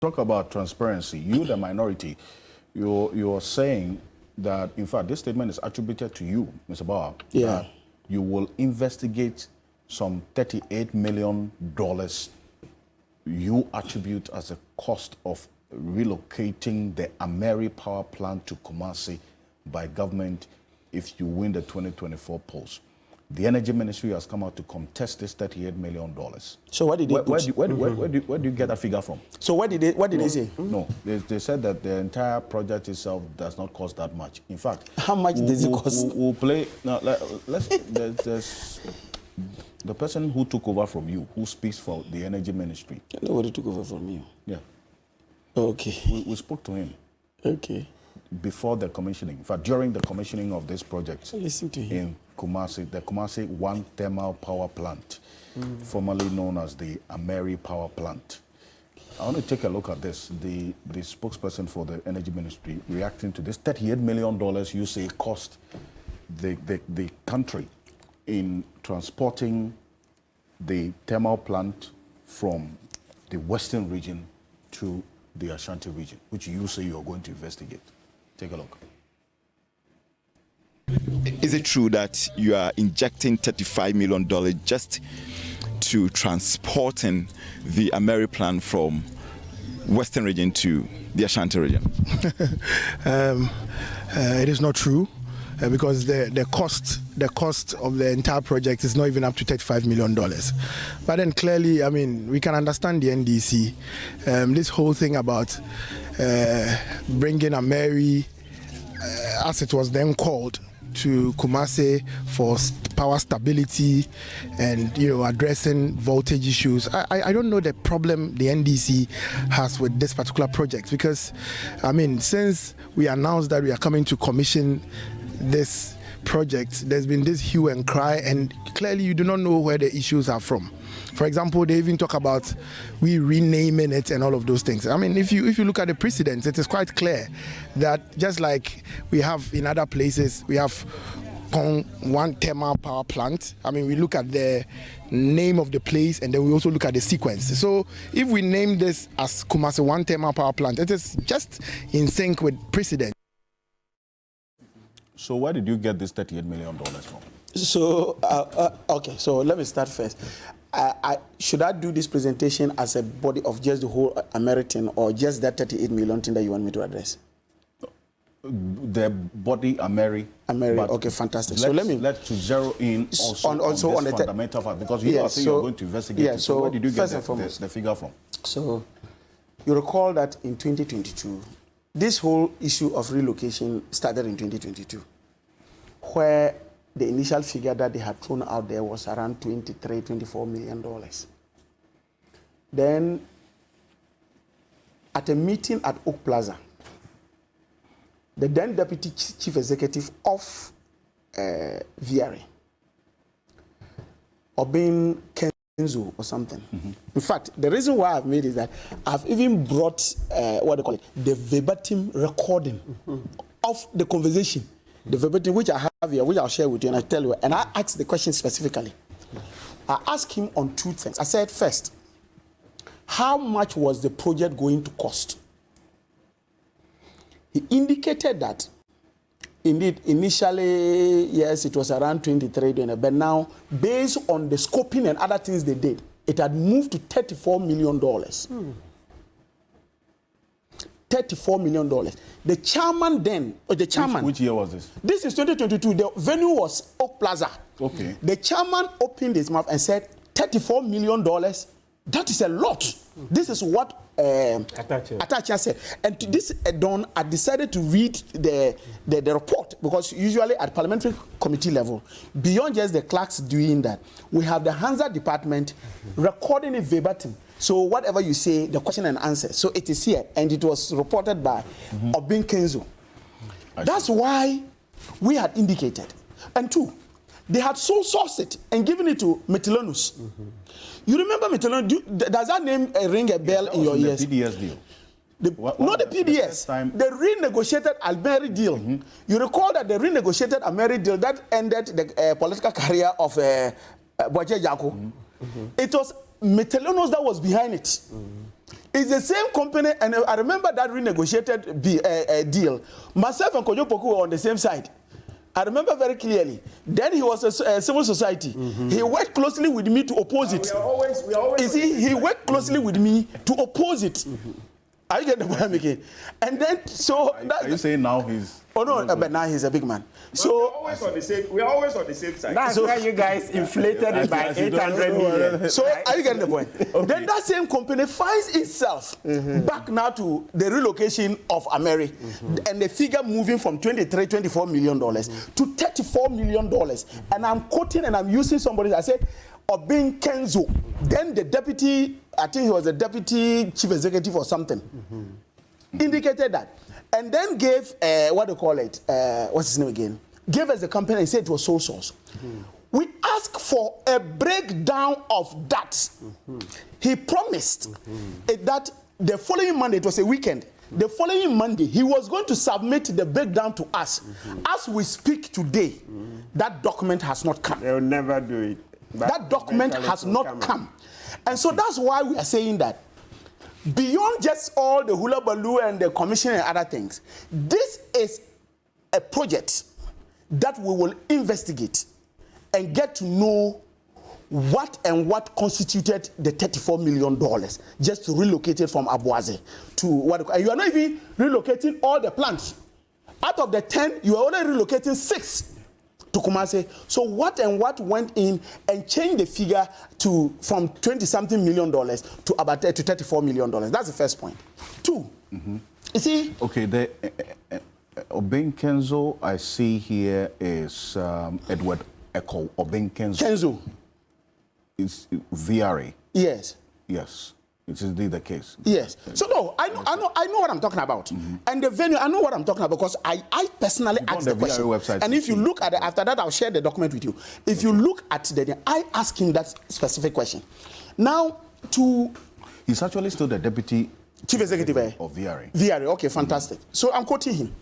talk about transparency, you, the minority, you're saying that, in fact, this statement is attributed to you, Mr. Bauer. Yeah. That you will investigate some $38 million you attribute as a cost of relocating the Ameri Power Plant to Kumasi by government if you win the 2024 polls. The Energy Ministry has come out to contest this $38 million. So what did they put? Where do you get that figure from? So what did they say? No, they said that the entire project itself does not cost that much. In fact, how much does it cost? We'll play. Now, there's the person who took over from you, who speaks for the Energy Ministry. Nobody took over from you. Yeah. Okay. We spoke to him. Okay. Before the commissioning, in fact, during the commissioning of this project listen to him. In Kumasi, the Kumasi 1 Thermal Power Plant, formerly known as the Ameri Power Plant. I want to take a look at this. The spokesperson for the Energy Ministry reacting to this $38 million you say cost the country in transporting the thermal plant from the western region to the Ashanti region, which you say you're going to investigate. Take a look. Is it true that you are injecting $35 million just to transporting the Ameri plant from western region to the Ashanti region? It is not true. Because the cost of the entire project is not even up to $35 million. But then clearly, I mean, we can understand the NDC. This whole thing about bringing Ameri, as it was then called, to Kumasi for power stability and addressing voltage issues. I don't know the problem the NDC has with this particular project, because I mean, since we announced that we are coming to commission this project, there's been this hue and cry, and clearly you do not know where the issues are from. For example, they even talk about we renaming it and all of those things. I mean, if you look at the precedents, it is quite clear that just like we have in other places, we have 1 Thermal Power Plant. I mean, we look at the name of the place and then we also look at the sequence. So if we name this as Kumasi 1 Thermal Power Plant, it is just in sync with precedent. So where did you get this $38 million from? So, okay, so let me start first. Should I do this presentation as a body of just the whole American, or just that $38 million thing that you want me to address? The body Ameri. Okay, fantastic. So let's zero in also on the fundamental fact, because you are saying you're going to investigate. Yeah, so where did you get the figure from? So you recall that in 2022, this whole issue of relocation started in 2022, where the initial figure that they had thrown out there was around $24 million. Then, at a meeting at Oak Plaza, the then Deputy Chief Executive of VRA, Obin Kenzo or something. In fact, the reason why I've made is that I've even brought, the verbatim recording of the conversation. The verbatim which I have here, which I'll share with you, and I tell you, and I asked the question specifically. I asked him on 2 things. I said, first, how much was the project going to cost? He indicated that, indeed, initially, yes, it was around 23 million, but now, based on the scoping and other things they did, it had moved to $34 million. $34 million. The chairman then, or the chairman... Which year was this? This is 2022. The venue was Oak Plaza. Okay. The chairman opened his mouth and said, $34 million, that is a lot. This is what Atacha said. And to this dawn, I decided to read the report, because usually at parliamentary committee level, beyond just the clerks doing that, we have the Hansa department recording it verbatim. So whatever you say, the question and answer. So it is here, and it was reported by Obin Kenzo. That's why we had indicated. And 2, they had sole sourced it and given it to Metilonus. You remember Metilonus? Does that name ring a bell in your ears? The PDS deal. Not the PDS, the renegotiated Ameri deal. You recall that the renegotiated Ameri deal that ended the political career of Boache Jaco. It was Metilonus that was behind it. It's the same company, and I remember that renegotiated deal. Myself and Kojo Poku were on the same side. I remember very clearly. Then he was a civil society. He worked closely with me to oppose it. We are always. You see, he worked closely with me to oppose it. Are you getting the point I'm making? And then, so... Are you saying now he's... Oh no, but now he's a big man. So we are always on the same side. That's why you guys inflated it by 800 million. So are you getting the point? Okay. Then that same company finds itself back now to the relocation of Ameri, and the figure moving from $24 million to $34 million. And I'm quoting and I'm using somebody that said, Obin Kenzo, then the deputy, I think he was the deputy chief executive or something, indicated that. And then gave, what do you call it, what's his name again? Gave us the company and said it was sole source. We asked for a breakdown of that. He promised that the following Monday, it was a weekend, the following Monday, he was going to submit the breakdown to us. As we speak today, that document has not come. They'll never do it. That document has not come. And so that's why we are saying that beyond just all the hula baloo and the commission and other things, this is a project that we will investigate and get to know what constituted the $34 million just to relocate it from Abuaze to what. And you are not even relocating all the plants. Out of the 10, you are only relocating 6 to Kumasi. So what went in and changed the figure to from $20-something million to about to $34 million. That's the first point. 2, you see. Okay, the Obin Kenzo I see here is Edward Echo Obin Kenzo. Kenzo. It's VRA. Yes. Yes. It is indeed the case. Yes. So no, I know what I'm talking about. And the venue, I know what I'm talking about because I personally asked the question. Website and if you look at it, after that, I'll share the document with you. If you look at the, I asked him that specific question. Now, he's actually still the deputy chief executive of VRA. VRA, okay, fantastic. So I'm quoting him.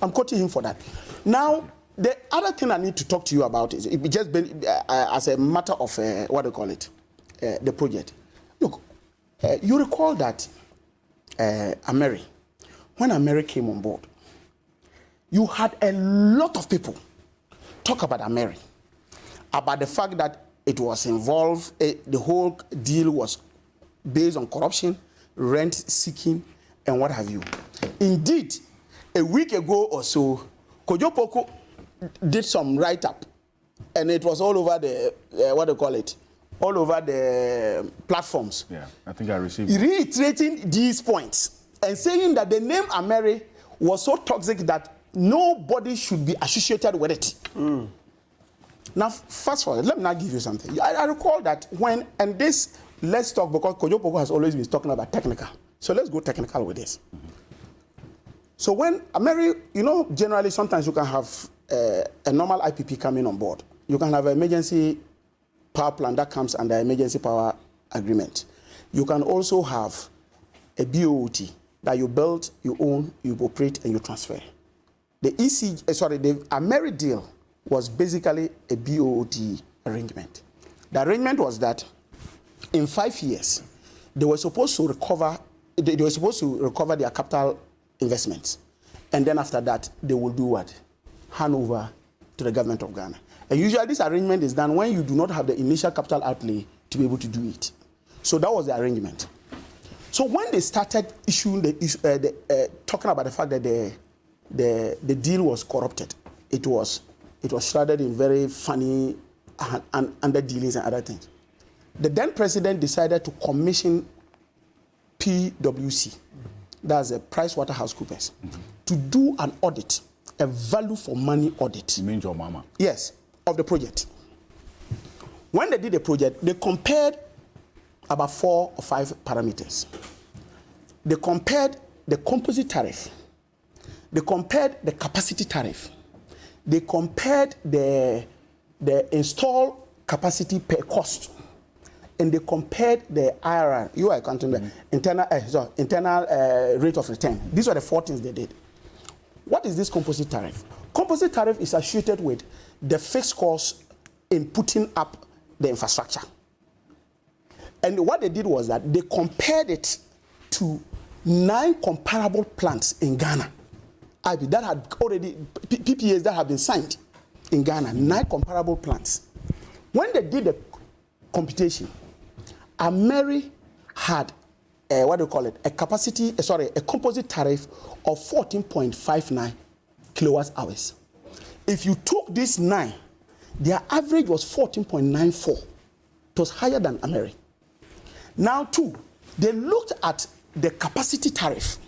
I'm quoting him for that. Now, the other thing I need to talk to you about is it just been as a matter of what do you call it, the project. Look. You recall that Ameri, when Ameri came on board, you had a lot of people talk about Ameri, about the fact that it was involved, the whole deal was based on corruption, rent seeking, and what have you. Indeed, a week ago or so, Kojo Poku did some write-up, and it was all over the, what do you call it, all over the platforms. Yeah, I think I received it. Reiterating these points and saying that the name Ameri was so toxic that nobody should be associated with it. Now, fast forward, let me now give you something. I recall that when, and this, let's talk, because Kojo Poku has always been talking about technical. So let's go technical with this. So when Ameri, you know, generally sometimes you can have a normal IPP coming on board. You can have an emergency power plant that comes under emergency power agreement. You can also have a BOT that you build, you own, you operate, and you transfer. The Ameri deal was basically a BOT arrangement. The arrangement was that in 5 years, they were supposed to recover their capital investments. And then after that, they will do what? Hand over to the government of Ghana. And usually this arrangement is done when you do not have the initial capital outlay to be able to do it. So that was the arrangement. So when they started issuing talking about the fact that the deal was corrupted, it was shrouded in very funny under dealings and other things. The then president decided to commission PwC, that's a PricewaterhouseCoopers, to do an audit, a value for money audit. You mean your mama? Yes, of the project. When they did the project, they compared about 4 or 5 parameters. They compared the composite tariff. They compared the capacity tariff. They compared the install capacity per cost. And they compared the IRR, you are counting the internal rate of return. These are the 4 things they did. What is this composite tariff? Composite tariff is associated with the fixed cost in putting up the infrastructure. And what they did was that they compared it to 9 comparable plants in Ghana. That had already, PPAs that have been signed in Ghana, 9 comparable plants. When they did the computation, Ameri had a composite tariff of 14.59 kilowatt hours. If you took these 9, their average was 14.94. It was higher than Ameri. Now, 2, they looked at the capacity tariff.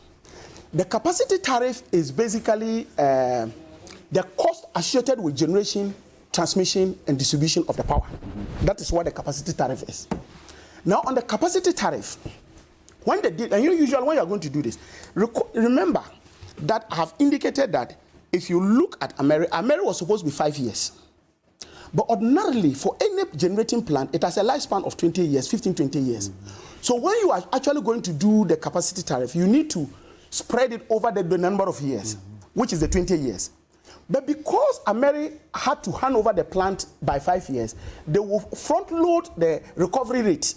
The capacity tariff is basically the cost associated with generation, transmission, and distribution of the power. That is what the capacity tariff is. Now, on the capacity tariff, when they did, and usually when you are going to do this, remember that I have indicated that if you look at Ameri was supposed to be 5 years. But ordinarily, for any generating plant, it has a lifespan of 20 years, 15, 20 years. So when you are actually going to do the capacity tariff, you need to spread it over the number of years, which is the 20 years. But because Ameri had to hand over the plant by 5 years, they will front load the recovery rate.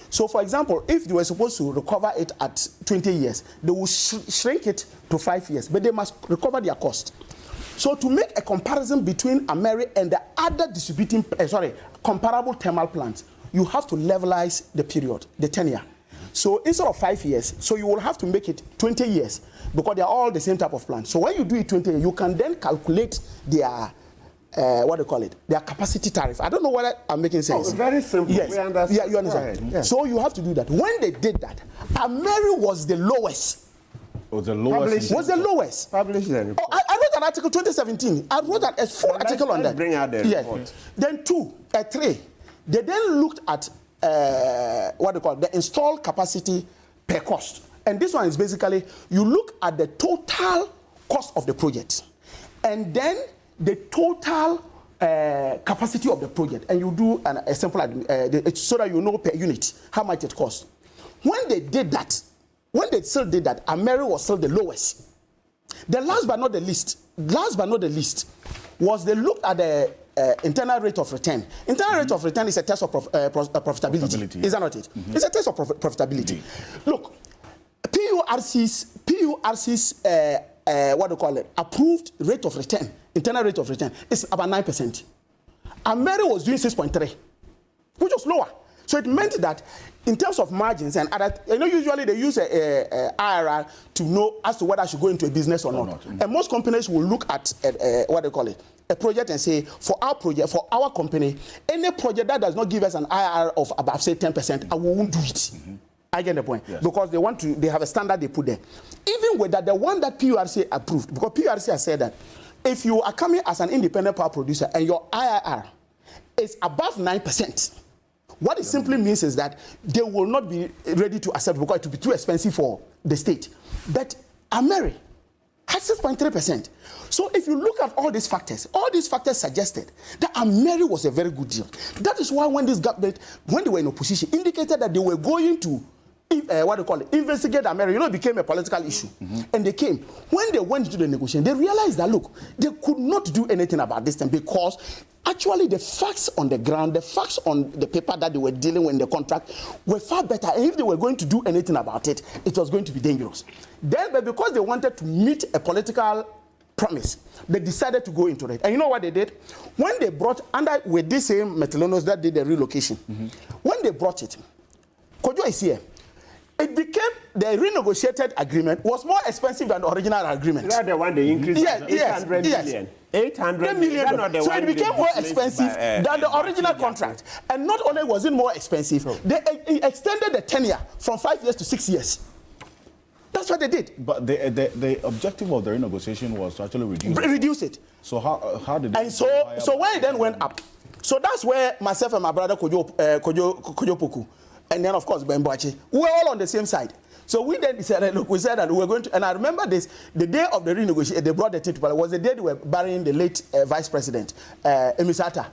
So for example, if they were supposed to recover it at 20 years, they will shrink it to 5 years, but they must recover their cost. So to make a comparison between Ameri and the other comparable thermal plants, you have to levelize the period, the tenure. So instead of 5 years, so you will have to make it 20 years because they are all the same type of plant. So when you do it 20 years, you can then calculate their their capacity tariff. I don't know whether I'm making sense. Oh, very simple. Yes. We understand. Yeah, you understand. Yes. So you have to do that. When they did that, Ameri was the lowest. Was the lowest? Was the lowest. Publish the report. Oh, I wrote an article 2017. I wrote a full article on that. Bring out the report. Then 3. They then looked at the installed capacity per cost. And this one is basically, you look at the total cost of the project and then the total capacity of the project, and you do a simple so that you know per unit how much it costs. When they did that, Ameri was still the lowest. The last but not the least was they looked at the internal rate of return. Internal rate of return is a test of profitability. Is that not it? It's a test of profitability. Look, PURC's approved rate of return, internal rate of return, is about 9%. Ameri was doing 6.3, which was lower. So it meant that in terms of margins and other, usually they use a IRR to know as to whether I should go into a business or not. And most companies will look at a project and say, for our project, for our company, any project that does not give us an IRR of about say 10%, I won't do it. I get the point. Yes. Because they have a standard they put there. Even with that, the one that PURC approved, because PURC has said that if you are coming as an independent power producer and your IRR is above 9%, what it simply means is that they will not be ready to accept because it will be too expensive for the state. But Ameri had 6.3%. So if you look at all these factors suggested that Ameri was a very good deal. That is why when this government, when they were in opposition, indicated that they were going to investigate Ameri. It became a political issue. And they came. When they went into the negotiation, they realized that, look, they could not do anything about this thing because actually the facts on the ground, the facts on the paper that they were dealing with in the contract were far better. And if they were going to do anything about it, it was going to be dangerous. Then, but because they wanted to meet a political promise, they decided to go into it. And you know what they did? When they brought, with this same Middlemen that did the relocation, when they brought it, Kojo is here. It became, the renegotiated agreement was more expensive than the original agreement. Is that the one they increased? Yes. 800 million. So it became more expensive than the original contract. And not only was it more expensive, they extended the tenure from 5 years to 6 years. That's what they did. But the objective of the renegotiation was to actually reduce it. So how did? And so when it then went up, so that's where myself and my brother Kojo Poku, and then of course Ben Boachi, we were all on the same side. So we then decided, look, we said that we were going to, and I remember this, the day of the renegotiation, they brought the thing to Parliament, was the day they were burying the late Vice President, Emisata.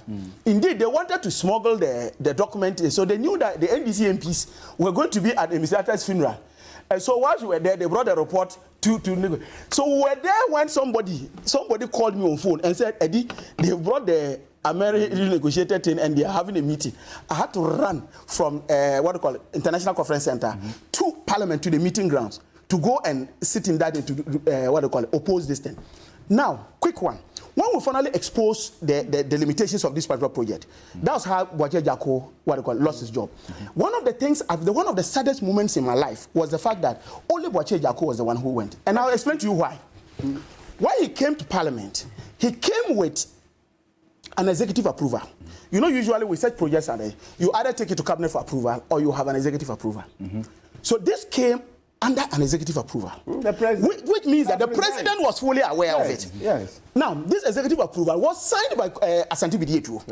Indeed, they wanted to smuggle the document, so they knew that the NDC MPs were going to be at Emisata's funeral. And so while we were there, they brought the report to negotiate. So we were there when somebody called me on phone and said, Eddie, they brought the Ameri renegotiated thing, and they are having a meeting. I had to run from International Conference Center to Parliament to the meeting grounds to go and sit in that to oppose this thing. Now, quick one. When we finally expose the limitations of this particular project, that was how Boakye Jackor lost his job. One of the things, one of the saddest moments in my life was the fact that only Boakye Jackor was the one who went. And I'll explain to you why. When he came to Parliament, he came with an executive approval. You know, usually with such projects, you either take it to cabinet for approval or you have an executive approval. So this came under an executive approval, the president, which means that the president was fully aware of it. Yes. Now, this executive approval was signed by Asante Bidietuo.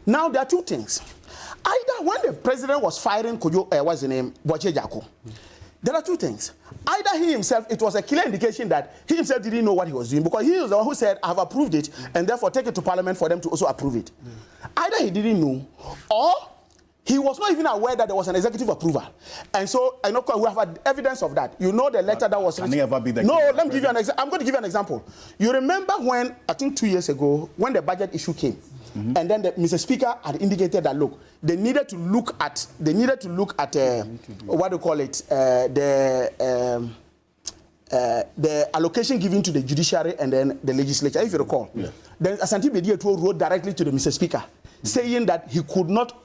Now, there are two things. Either when the president was firing what's the name, Boakye Jackor, there are two things. Either he himself, it was a clear indication that he himself didn't know what he was doing, because he was the one who said, I have approved it, and therefore take it to Parliament for them to also approve it. Either he didn't know, or he was not even aware that there was an executive approval. And so, I know we have evidence of that. You know the letter that was... Can he ever be the... No, let me give you an example. I'm going to give you an example. You remember when, I think 2 years ago, when the budget issue came, and then Mr. Speaker had indicated that, look, they needed to look at what do you call it, the allocation given to the judiciary and then the legislature, if you recall. Yeah. Then Asante Bidietuo wrote directly to the Mr. Speaker, saying that he could not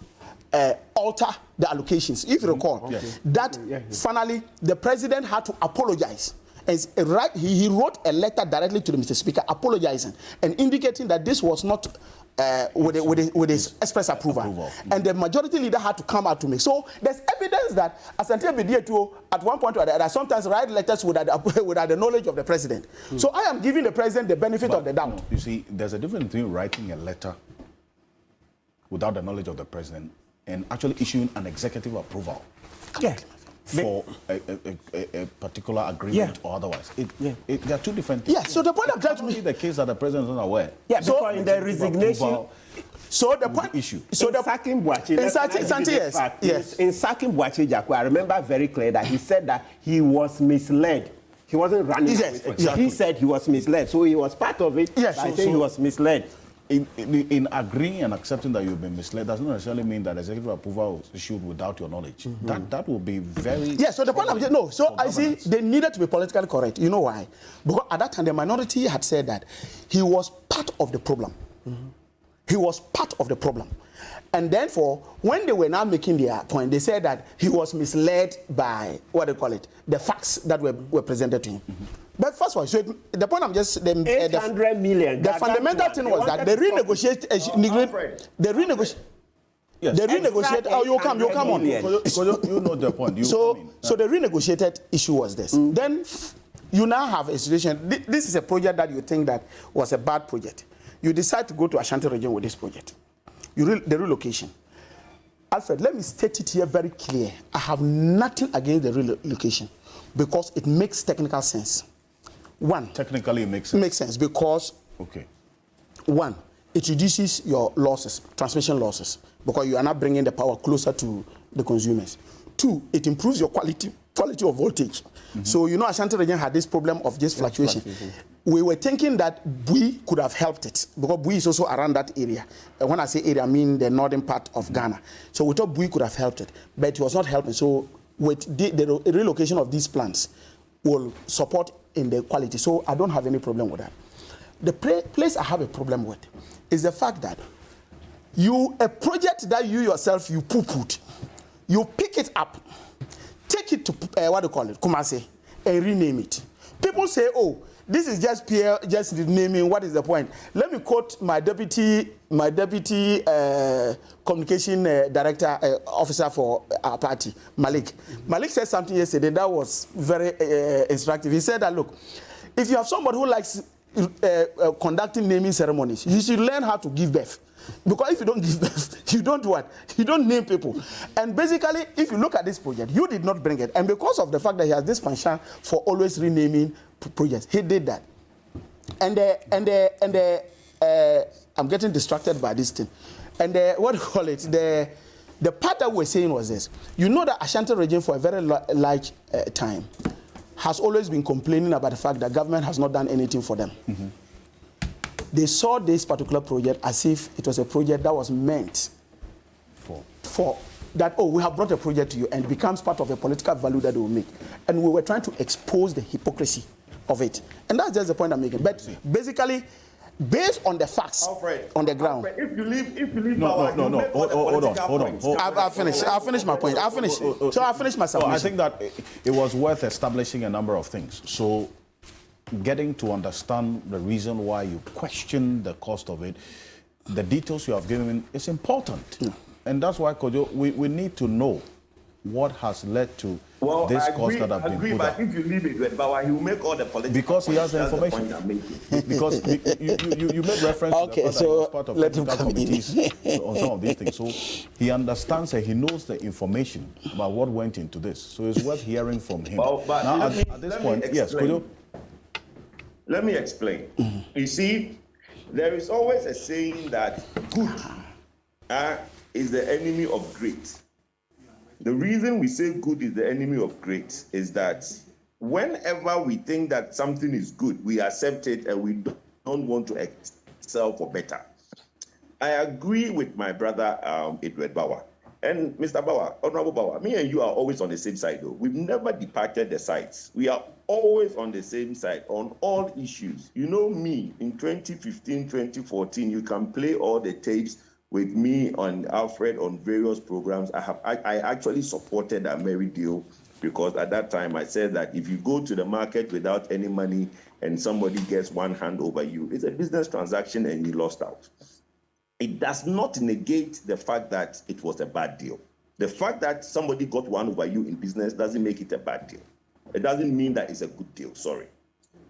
alter the allocations, if you recall. That finally the president had to apologize. He wrote a letter directly to the Mr. Speaker apologizing and indicating that this was not with his express approval. And the majority leader had to come out to make. So there's evidence that Asante Bidietuo at one point or the other sometimes write letters without the knowledge of the president. So I am giving the president the benefit of the doubt. You see, there's a difference between writing a letter without the knowledge of the president and actually issuing an executive approval for a particular agreement or otherwise. There are two different things. Yeah, so the point I'm trying to make... the case that the president is not aware. Yeah, so in the resignation... So the point... issue. So in sacking Boakye... In sacking Boakye Jackor, I remember very clear that he said that he was misled. He wasn't running. Yes, exactly. He said he was misled. So he was part of it by saying he was misled. In agreeing and accepting that you've been misled does not necessarily mean that executive approval was issued without your knowledge. That will be very... Yeah, so the point I'm saying, no, so I see they needed to be politically correct. You know why? Because at that time, the minority had said that he was part of the problem. He was part of the problem. And therefore, when they were now making their point, they said that he was misled by, the facts that were presented to him. But first of all, so the point I'm just... 800 million. The fundamental thing was that they renegotiate... They renegotiate... Yes. They renegotiate... Oh, you come on. Because you know the point. So the renegotiated issue was this. Then you now have a situation... This is a project that you think that was a bad project. You decide to go to Ashanti region with this project. The relocation. Alfred, let me state it here very clear. I have nothing against the relocation because it makes technical sense. One. Technically, it makes sense. Makes sense because, one, it reduces your losses, transmission losses, because you are not bringing the power closer to the consumers. Two, it improves your quality of voltage. So, you know, Ashanti region had this problem of just fluctuation. We were thinking that Bui could have helped it, because Bui is also around that area. And when I say area, I mean the northern part of Ghana. So we thought Bui could have helped it, but it was not helping. So with the relocation of these plants will support in the quality. So I don't have any problem with that. The place I have a problem with is the fact that a project that you yourself, you poo-pooed, you pick it up, take it to, Kumasi, and rename it. People say, oh, this is just renaming, what is the point? Let me quote my deputy communication director, officer for our party, Malik. Malik said something yesterday that was very instructive. He said that, look, if you have somebody who likes conducting naming ceremonies, you should learn how to give birth. Because if you don't give birth, you don't what? You don't name people. And basically, if you look at this project, you did not bring it. And because of the fact that he has this penchant for always renaming projects, he did that. And I'm getting distracted by this thing. And the part that we're saying was this. You know that Ashanti region for a very large time has always been complaining about the fact that government has not done anything for them. they saw this particular project as if it was a project that was meant for that, oh, we have brought a project to you, and it becomes part of a political value that they will make. And we were trying to expose the hypocrisy of it. And that's just the point I'm making. But basically, based on the facts, Alfred, on the ground. Alfred, if you leave No, hold on. I'll finish my point. So I'll finish my submission. I think that it was worth establishing a number of things. So getting to understand the reason why you question the cost of it, the details you have given is important. Yeah. And that's why, Kojo, we need to know what has led to this cost that have been put but up. if you leave it with Bawa, he will make all the political Because he has the information. Because you made reference to the fact that he was part of political committees on some of these things. So he understands and he knows the information about what went into this. So it's worth hearing from him. Well, but now, let at this point, yes, Kojo. Let me explain. You see, there is always a saying that good is the enemy of great. The reason we say good is the enemy of great is that whenever we think that something is good, we accept it and we don't want to excel for better. I agree with my brother, Edward Bauer. And Mr. Bauer, Honorable Bauer, me and you are always on the same side, though. We've never departed the sides. We are always on the same side on all issues. You know me, in 2015, 2014, you can play all the tapes with me on Alfred on various programs. I actually supported the Ameri deal because at that time I said that if you go to the market without any money and somebody gets one hand over you, it's a business transaction and you lost out. It does not negate the fact that it was a bad deal. The fact that somebody got one over you in business doesn't make it a bad deal. It doesn't mean that it's a good deal, sorry.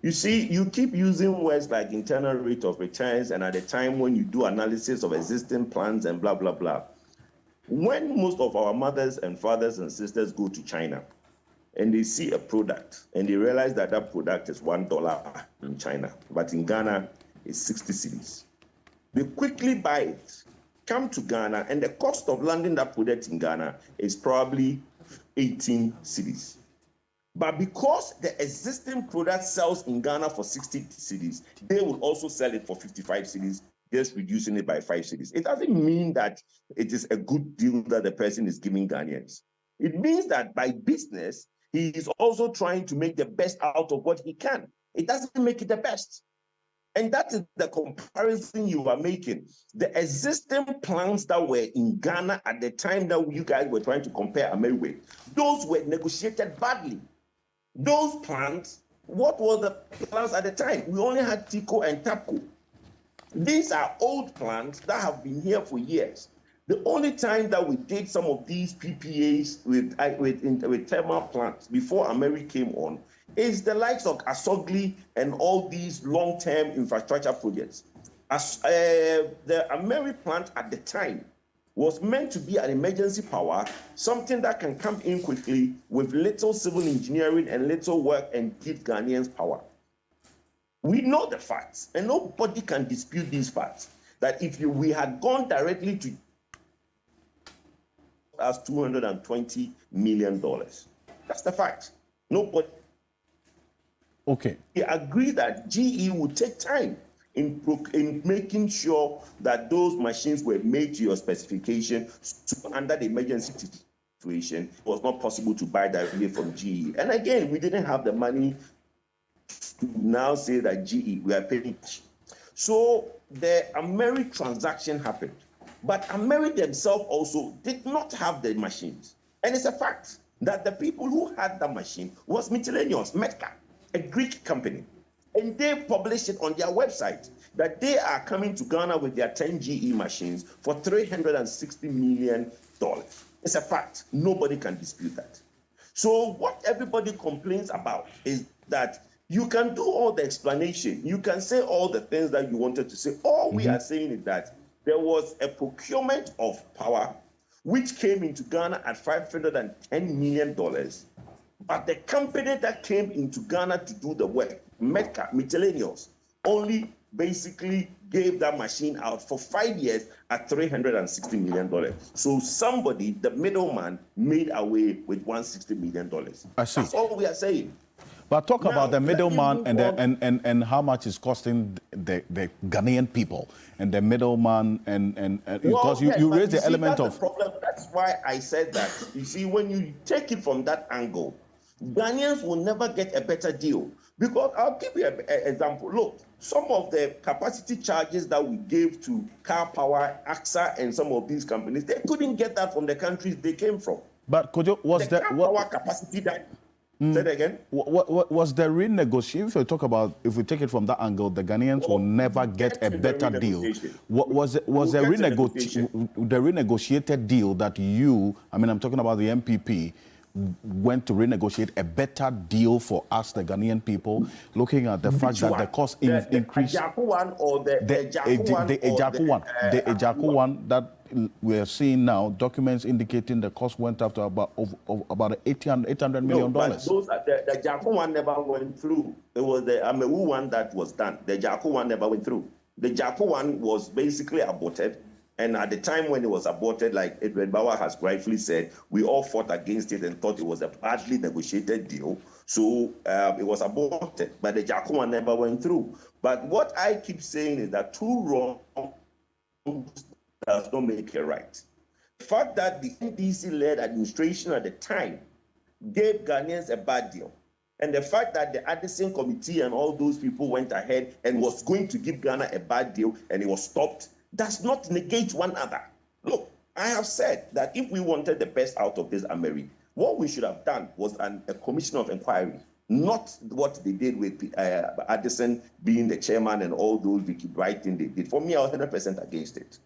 You see, you keep using words like internal rate of returns, and at the time when you do analysis of existing plans and blah, blah, blah. When most of our mothers and fathers and sisters go to China and they see a product and they realize that that product is $1 in China, but in Ghana it's 60 cedis. They quickly buy it, come to Ghana, and the cost of landing that product in Ghana is probably 18 cedis. But because the existing product sells in Ghana for 60 cedis, they will also sell it for 55 cedis, just reducing it by 5 cedis. It doesn't mean that it is a good deal that the person is giving Ghanaians. It means that by business, he is also trying to make the best out of what he can. It doesn't make it the best. And that is the comparison you are making. The existing plans that were in Ghana at the time that you guys were trying to compare Ameri with, those were negotiated badly. Those plans, what were the plans at the time? We only had TICO and TAPCO. These are old plans that have been here for years. The only time that we did some of these PPAs with thermal plants before Ameri came on is the likes of Asogli and all these long-term infrastructure projects. The Ameri plant at the time was meant to be an emergency power, something that can come in quickly with little civil engineering and little work and give Ghanaians power. We know the facts, and nobody can dispute these facts, that if we had gone directly to us $220 million, that's the fact. Nobody. Okay. We agree that GE would take time in making sure that those machines were made to your specification. So under the emergency situation, it was not possible to buy directly from GE. And again, we didn't have the money to now say that GE, we are paying. So the Ameri transaction happened. But Ameri themselves also did not have the machines. And it's a fact that the people who had the machine was Miscellaneous, Metka, a Greek company. And they published it on their website that they are coming to Ghana with their 10 GE machines for $360 million. It's a fact. Nobody can dispute that. So what everybody complains about is that you can do all the explanation. You can say all the things that you wanted to say. All we are saying is that there was a procurement of power which came into Ghana at $510 million. But the company that came into Ghana to do the work, Metka, Miscellaneous, only basically gave that machine out for 5 years at $360 million. So somebody, the middleman, made away with $160 million. I see. That's all we are saying. But talk Now, about the middleman let me move on. and how much it's costing the Ghanaian people and the middleman and because Yes, you but raise the see, element that's of the problem. That's why I said that. You see, when you take it from that angle, Ghanaians will never get a better deal. Because I'll give you an example. Look, some of the capacity charges that we gave to Car Power, AXA, and some of these companies, they couldn't get that from the countries they came from. But could you was The that Car what Power capacity that. Say that again. what was the renegotiation? If we talk about, if we take it from that angle, the Ghanaians will never get a better deal. What was the renegotiated deal that you? I mean, I'm talking about the MPP. Went to renegotiate a better deal for us, the Ghanaian people, looking at the fact that the cost increased. The Ajaku one or the Ajaku one that we are seeing now, documents indicating the cost went up to about $800 million. But those the Ajaku one never went through. It was the Ameri one that was done. The Ajaku one never went through. The Ajaku one was basically aborted. And at the time when it was aborted, like Edward Bauer has rightfully said, we all fought against it and thought it was a badly negotiated deal. So it was aborted, but the Ajaku one never went through. But what I keep saying is that two wrongs does not make it right. The fact that the NDC-led administration at the time gave Ghanaians a bad deal, and the fact that the Addison Committee and all those people went ahead and was going to give Ghana a bad deal and it was stopped, does not negate one another. Look, I have said that if we wanted the best out of this Ameri, what we should have done was a commission of inquiry, not what they did with Addison being the chairman and all those writing they did. For me, I was 100% against it.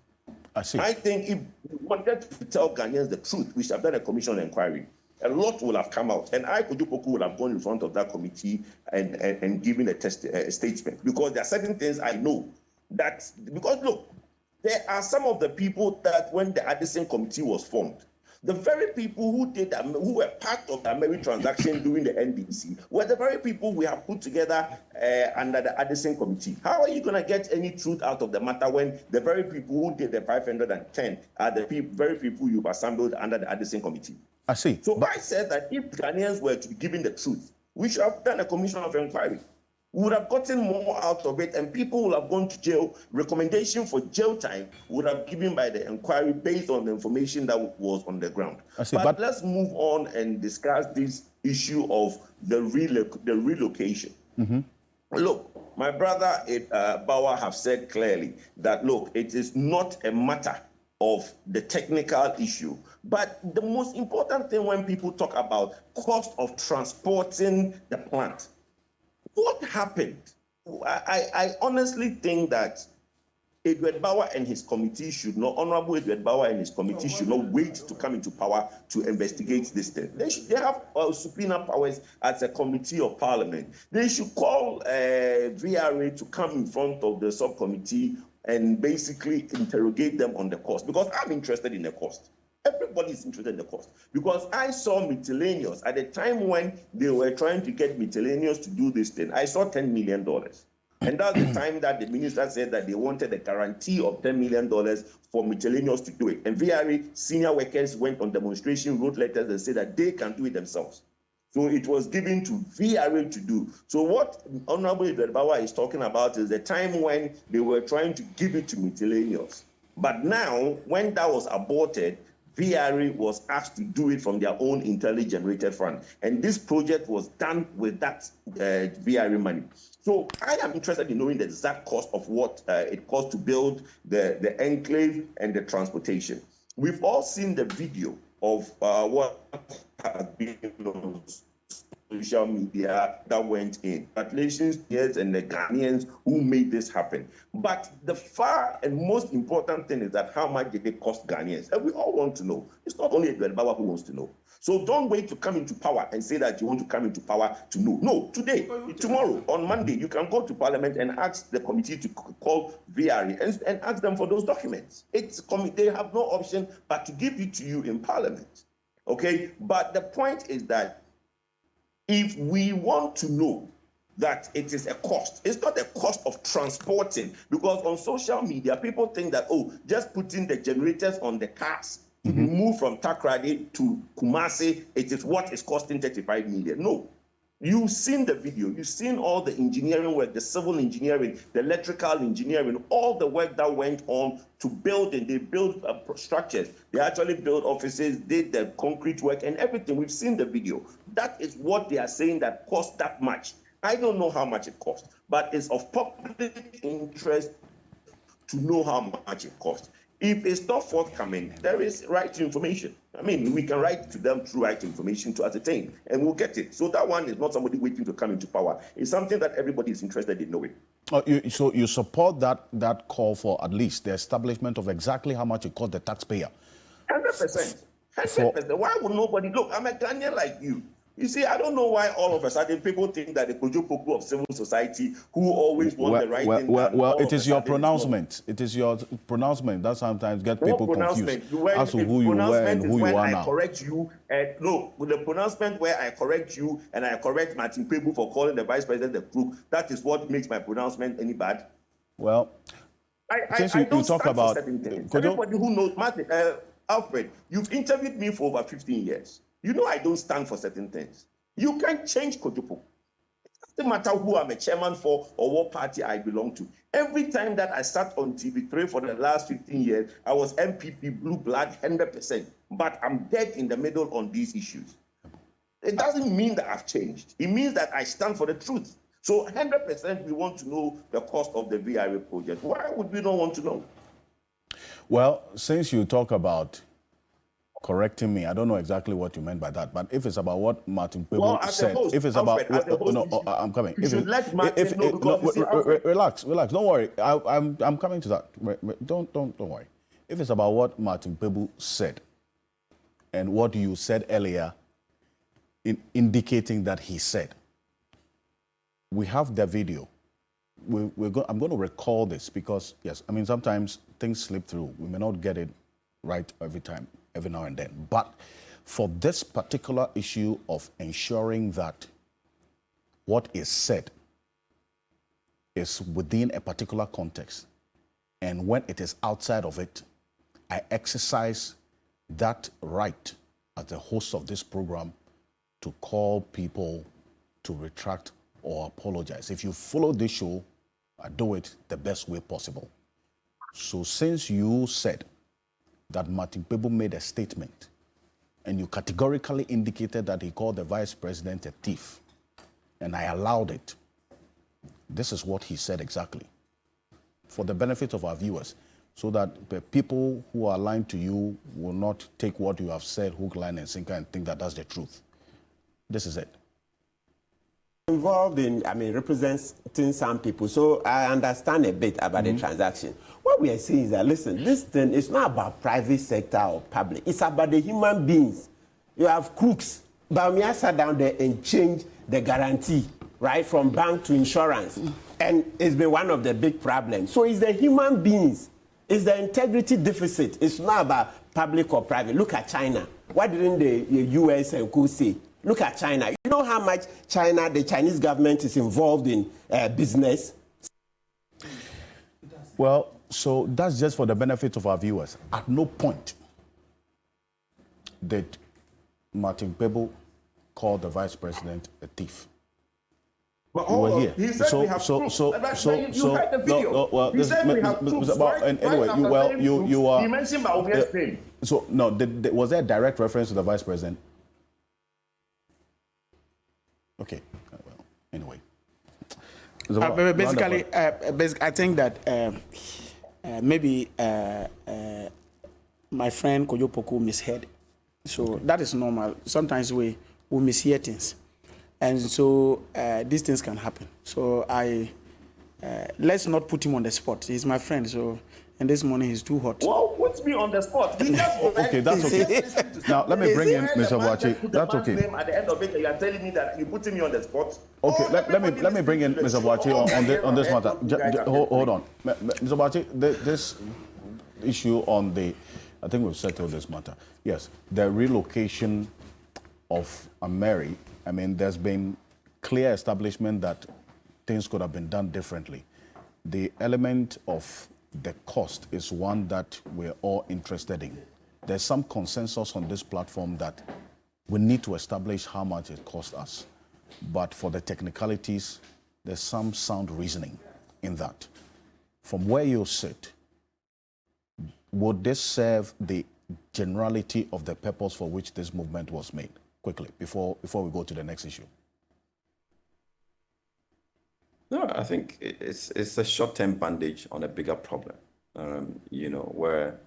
I see. I think if we wanted to tell Ghanaians the truth, we should have done a commission of inquiry. A lot will have come out, and Kujupoku will have gone in front of that committee and given a statement, because there are certain things I know that, because look, there are some of the people that when the Addison Committee was formed, the very people who were part of the Ameri transaction during the NDC were the very people we have put together under the Addison Committee. How are you going to get any truth out of the matter when the very people who did the 510 are the very people you've assembled under the Addison Committee? I see. So I said that if Ghanaians were to be given the truth, we should have done a commission of inquiry. We would have gotten more out of it, and people would have gone to jail. Recommendation for jail time would have given by the inquiry based on the information that was on the ground. But let's move on and discuss this issue of the relocation. Mm-hmm. Look, my brother Bauer have said clearly that, look, it is not a matter of the technical issue, but the most important thing when people talk about cost of transporting the plant. What happened? I honestly think that Edward Bauer and his committee should not, Honorable Edward Bauer and his committee should not wait to come into power to investigate this thing. They have subpoena powers as a committee of parliament. They should call VRA to come in front of the subcommittee and basically interrogate them on the cost, because I'm interested in the cost. Everybody is interested in the cost, because I saw miscellaneous at the time when they were trying to get miscellaneous to do this thing. I saw $10 million. And that's the time that the minister said that they wanted a guarantee of $10 million for miscellaneous to do it. And VRA senior workers went on demonstration, wrote letters and said that they can do it themselves. So it was given to VRA to do. So what Honorable Edward Bauer is talking about is the time when they were trying to give it to miscellaneous. But now, when that was aborted, VRA was asked to do it from their own internally generated fund. And this project was done with that VRA money. So I am interested in knowing the exact cost of what it cost to build the enclave and the transportation. We've all seen the video of what has been on social media that went in. Congratulations, yes, and the Ghanaians who made this happen. But the far and most important thing is that how much did it cost Ghanaians? And we all want to know. It's not only Edward Bauer who wants to know. So don't wait to come into power and say that you want to come into power to know. No, today, tomorrow, on Monday, you can go to Parliament and ask the committee to call VRA and ask them for those documents. They have no option but to give it to you in Parliament. Okay? But the point is that if we want to know that it is a cost, it's not a cost of transporting, because on social media, people think that, just putting the generators on the cars to be moved from Takrady to Kumasi, it is what is costing 35 million. No. You've seen the video. You've seen all the engineering work, the civil engineering, the electrical engineering, all the work that went on to build it. They built structures. They actually built offices, did the concrete work and everything. We've seen the video. That is what they are saying that cost that much. I don't know how much it cost, but it's of public interest to know how much it costs. If it's not forthcoming, there is right to information. I mean, we can write to them through right to information to ascertain, and we'll get it. So that one is not somebody waiting to come into power. It's something that everybody is interested in knowing. So you support that call for at least the establishment of exactly how much it cost the taxpayer? 100%. 100%. Why would nobody look? I'm a Ghanaian like you. You see, I don't know why all of a sudden people think that the Kojo Poku of civil society, who always want the right thing. Well, it is your pronouncement. It is your pronouncement that sometimes get people confused as to who you were and who you are now. I correct you. No, with the pronouncement where I correct you and I correct Martin Pebu for calling the vice president the crook, that is what makes my pronouncement any bad. Well, I don't talk about everybody who knows Martin, Alfred. You've interviewed me for over 15 years. You know I don't stand for certain things. You can't change Kojopo. It doesn't matter who I'm a chairman for or what party I belong to. Every time that I sat on TV3 for the last 15 years, I was MPP blue blood 100%. But I'm dead in the middle on these issues. It doesn't mean that I've changed. It means that I stand for the truth. So 100% we want to know the cost of the VRA project. Why would we not want to know? Well, since you talk about correcting me, I don't know exactly what you meant by that, but if it's about what Martin Pebu said, if it's about I'm coming. Relax, don't worry. I'm coming to that. Don't worry. If it's about what Martin Pebu said and what you said earlier, in indicating that he said, we have the video. I'm going to recall this because yes, I mean sometimes things slip through. We may not get it right every time, every now and then. But for this particular issue of ensuring that what is said is within a particular context, and when it is outside of it, I exercise that right as the host of this program to call people to retract or apologize. If you follow this show, I do it the best way possible. So since you said that Martin Pebu made a statement and you categorically indicated that he called the vice president a thief, and I allowed it, this is what he said exactly, for the benefit of our viewers, so that the people who are lying to you will not take what you have said hook, line, and sinker and think that that's the truth. This is it. Involved in, representing some people, so I understand a bit about the transaction. What we are saying is that, listen, this thing is not about private sector or public. It's about the human beings. You have crooks. Bawumia sat down there and changed the guarantee, right, from bank to insurance. And it's been one of the big problems. So it's the human beings. It's the integrity deficit. It's not about public or private. Look at China. What didn't the US and Co say? Look at China. You know how much China, the Chinese government is involved in business? Well, so that's just for the benefit of our viewers. At no point did Martin Pebu call the vice president a thief. But hold on. He said we have proof. You heard the video. He said we have proof. You are. He mentioned Bawumia's name. So no, was there a direct reference to the vice president? Okay. Well, anyway. Basically, I think that maybe my friend Kojo Poku misheard. So that is normal. Sometimes we mishear things. And so these things can happen. So let's not put him on the spot. He's my friend, so and this morning he's too hot. Well, put me on the spot. Okay, that's okay. Now let me bring in Mr. Boachi. That's okay. At the end of it, you are telling me that you're putting me on the spot. Okay, let me bring in Mr. Boachi on this matter. Hold on, Mr. Boachi. This issue on the, I think we've settled this matter. Yes, the relocation of Ameri. I mean, there's been clear establishment that things could have been done differently. The element of the cost is one that we're all interested in. There's some consensus on this platform that we need to establish how much it cost us. but for the technicalities, there's some sound reasoning in that. From where you sit, would this serve the generality of the purpose for which this movement was made? Quickly, before we go to the next issue. No, I think it's a short-term bandage on a bigger problem, where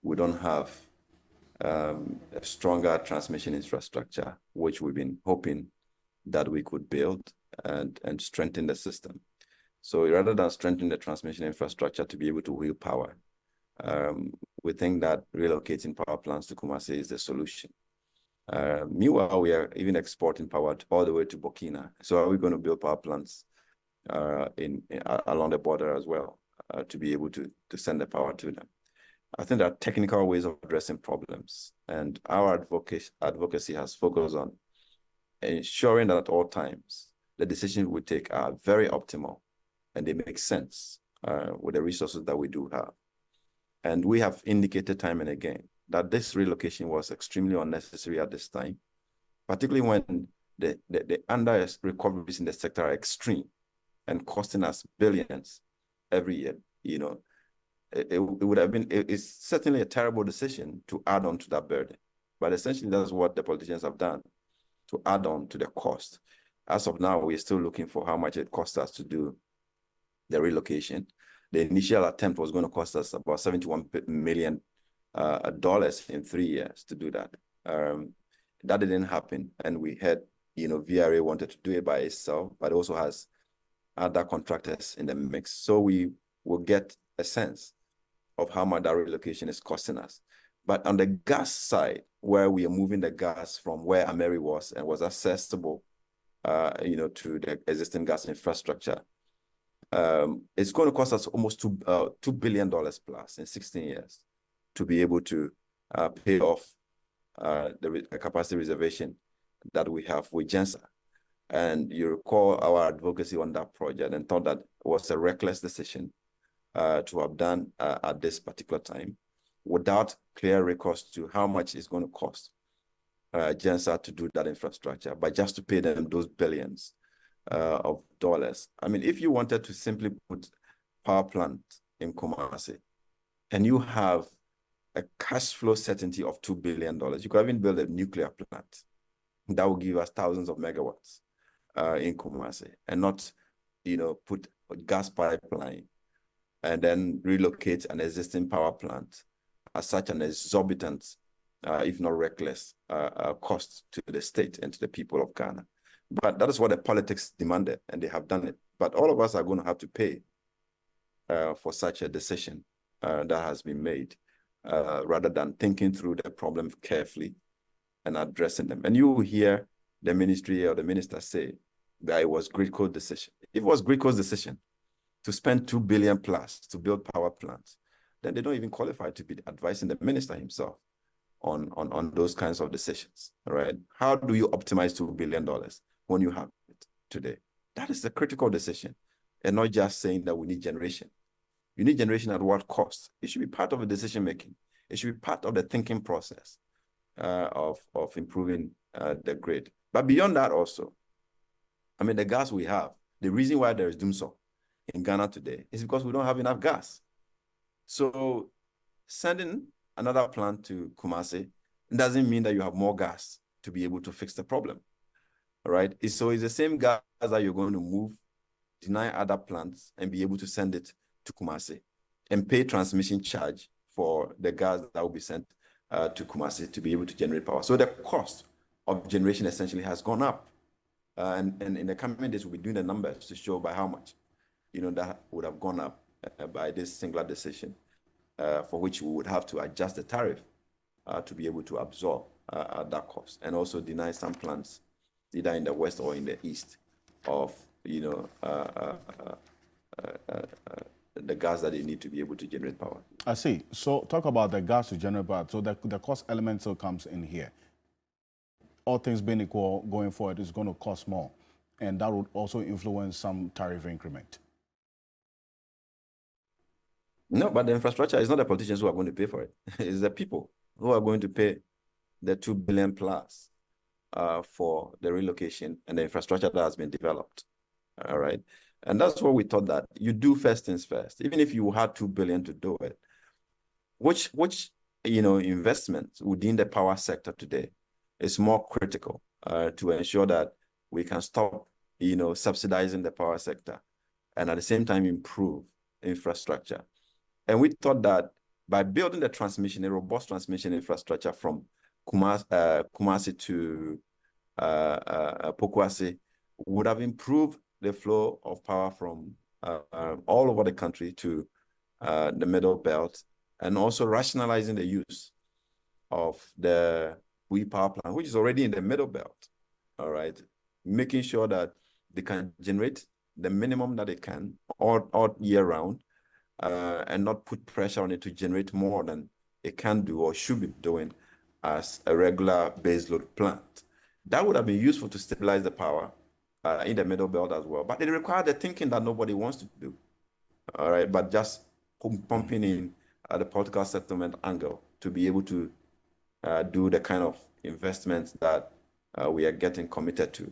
we don't have a stronger transmission infrastructure, which we've been hoping that we could build and strengthen the system. So rather than strengthen the transmission infrastructure to be able to wheel power, we think that relocating power plants to Kumasi is the solution. Meanwhile, we are even exporting power all the way to Burkina. So are we going to build power plants along the border as well to be able to send the power to them? I think there are technical ways of addressing problems, and our advocacy has focused on ensuring that at all times the decisions we take are very optimal and they make sense with the resources that we do have. And we have indicated time and again that this relocation was extremely unnecessary at this time, particularly when the under recoveries in the sector are extreme and costing us billions every year. It would have been, it's certainly a terrible decision to add on to that burden. But essentially, that's what the politicians have done, to add on to the cost. As of now, we're still looking for how much it costs us to do the relocation. The initial attempt was going to cost us about $71 million in 3 years to do that. That didn't happen. And we had, VRA wanted to do it by itself, but it also has other contractors in the mix. So we will get a sense of how much that relocation is costing us. But on the gas side, where we are moving the gas from where Ameri was and was accessible, to the existing gas infrastructure, it's going to cost us almost $2 billion plus in 16 years to be able to pay off the capacity reservation that we have with GENSA. And you recall our advocacy on that project and thought that it was a reckless decision to have done at this particular time without clear recourse to how much it's going to cost GENSA to do that infrastructure, but just to pay them those billions of dollars. I mean, if you wanted to simply put power plant in Kumasi and you have a cash flow certainty of $2 billion, you could even build a nuclear plant that will give us thousands of megawatts in Kumasi, and not, put a gas pipeline and then relocate an existing power plant at such an exorbitant, if not reckless, cost to the state and to the people of Ghana. But that is what the politics demanded, and they have done it. But all of us are going to have to pay for such a decision that has been made, rather than thinking through the problem carefully and addressing them. And you will hear the ministry or the minister say that it was Gridco's decision. If it was Gridco's decision to spend $2 billion plus to build power plants, then they don't even qualify to be advising the minister himself on those kinds of decisions, right? How do you optimize $2 billion when you have it today? That is the critical decision, and not just saying that we need generation. You need generation at what cost? It should be part of the decision-making. It should be part of the thinking process of improving the grid. But beyond that also, I mean, the gas we have, the reason why there is doomsday in Ghana today is because we don't have enough gas. So sending another plant to Kumasi doesn't mean that you have more gas to be able to fix the problem, right? So it's the same gas that you're going to move, deny other plants, and be able to send it to Kumasi and pay transmission charge for the gas that will be sent to Kumasi to be able to generate power. So the cost of generation essentially has gone up. And in the coming days, we'll be doing the numbers to show by how much, that would have gone up by this singular decision, for which we would have to adjust the tariff to be able to absorb that cost, and also deny some plants, either in the west or in the east, of the gas that they need to be able to generate power. I see. So talk about the gas to generate power. So the cost element still comes in here. All things being equal, going forward, it's going to cost more, and that would also influence some tariff increment. No, but the infrastructure is not the politicians who are going to pay for it. It's the people who are going to pay the $2 billion plus for the relocation and the infrastructure that has been developed. All right. And that's what we thought, that you do first things first. Even if you had $2 billion to do it, which investments within the power sector today is more critical to ensure that we can stop subsidizing the power sector and at the same time improve infrastructure. And we thought that by building a robust transmission infrastructure from Kumasi to Pokuase would have improved the flow of power from all over the country to the Middle Belt, and also rationalizing the use of the power plant, which is already in the Middle Belt, all right, making sure that they can generate the minimum that they can all year round, and not put pressure on it to generate more than it can do or should be doing as a regular baseload plant. That would have been useful to stabilize the power in the Middle Belt as well. But it required the thinking that nobody wants to do, all right, but just pumping in the political settlement angle to be able to do the kind of investments that we are getting committed to.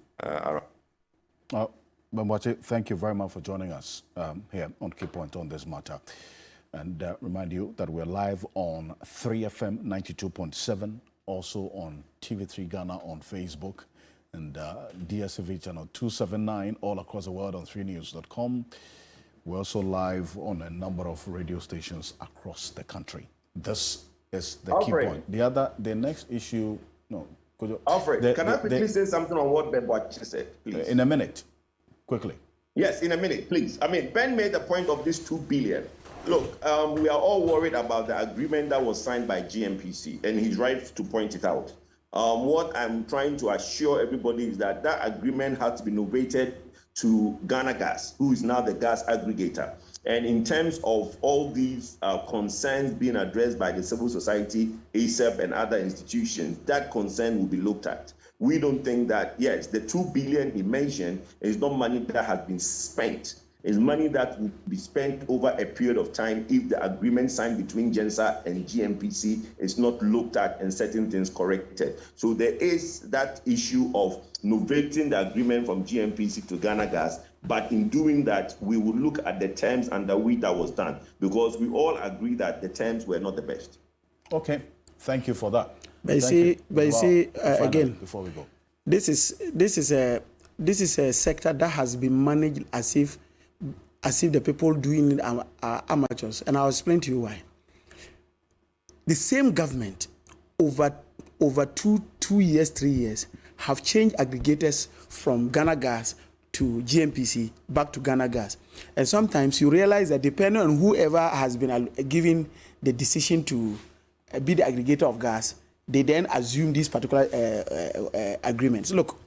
Bambache, thank you very much for joining us here on Key Point on this matter. And remind you that we're live on 3FM 92.7, also on TV3 Ghana on Facebook, and DSTV channel 279 all across the world on 3news.com. We're also live on a number of radio stations across the country. This is the key point. The next issue, Alfred, can I quickly say something on what Bambache said, please? In a minute, quickly. Yes, in a minute, please. I mean, Ben made the point of this $2 billion. Look, we are all worried about the agreement that was signed by GNPC, and he's right to point it out. What I'm trying to assure everybody is that that agreement has to be novated to Ghana Gas, who is now the gas aggregator. And in terms of all these concerns being addressed by the civil society, ASEP, and other institutions, that concern will be looked at. We don't think that, yes, the $2 billion he mentioned is not money that has been spent. It's money that will be spent over a period of time if the agreement signed between GENSA and GNPC is not looked at and certain things corrected. So there is that issue of novating the agreement from GNPC to Ghana Gas, but in doing that, we will look at the terms under which that was done, because we all agree that the terms were not the best. Okay, thank you for that. But you see, again, before we go, this is a sector that has been managed as if the people doing it are amateurs, and I'll explain to you why. The same government over 2 years, 3 years have changed aggregators from Ghana Gas to GNPC back to Ghana Gas, and sometimes you realize that depending on whoever has been given the decision to be the aggregator of gas, they then assume these particular agreements. Look,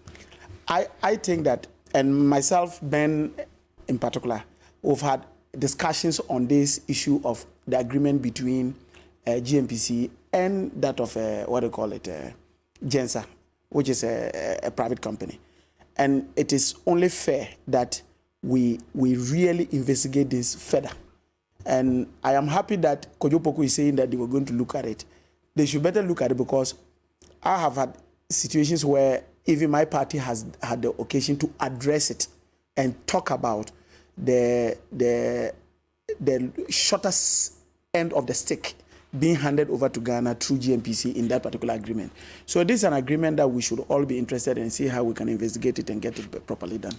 I think that, and myself, Ben in particular, we've had discussions on this issue of the agreement between GNPC and that of, GENSA, which is a private company. And it is only fair that we really investigate this further. And I am happy that Kojopoku is saying that they were going to look at it. They should better look at it, because I have had situations where even my party has had the occasion to address it and talk about the shortest end of the stick being handed over to Ghana through GNPC in that particular agreement. So this is an agreement that we should all be interested in and see how we can investigate it and get it properly done.